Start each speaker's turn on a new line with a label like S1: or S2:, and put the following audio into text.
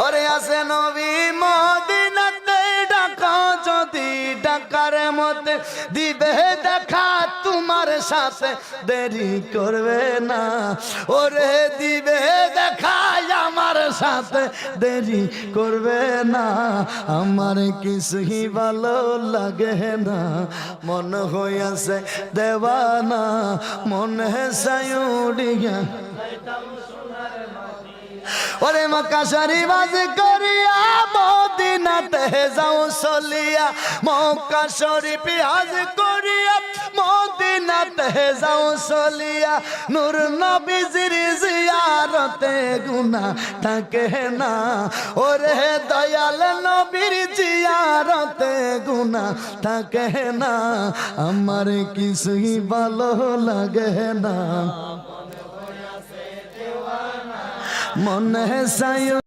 S1: ওরে আছে নবী মদিনাতে ডাকা যদি ডাকার মতে দিবে দেখা তোমার সাথে দেরি করবে না ওরে দিবে দেখা আমার সাথে দেরি করবে না আমার কিছুই ভালো লাগে না মন হইয়াছে দেওয়ানা মনে সায়ুড়িয়া ওরে মক্কা শরীফ আজ করিয়া মদিনাতে যাও চলিয়া মক্কা শরীফ আজ করিয়া মদিনাতে যাও চলিয়া নূর নবীজির জিয়ারতে গুনাহ থাকে না ওরে দয়াল নবীর জিয়ারতে গুনাহ থাকে না আমার কিছুই ভালো লাগে না মনে সায়ু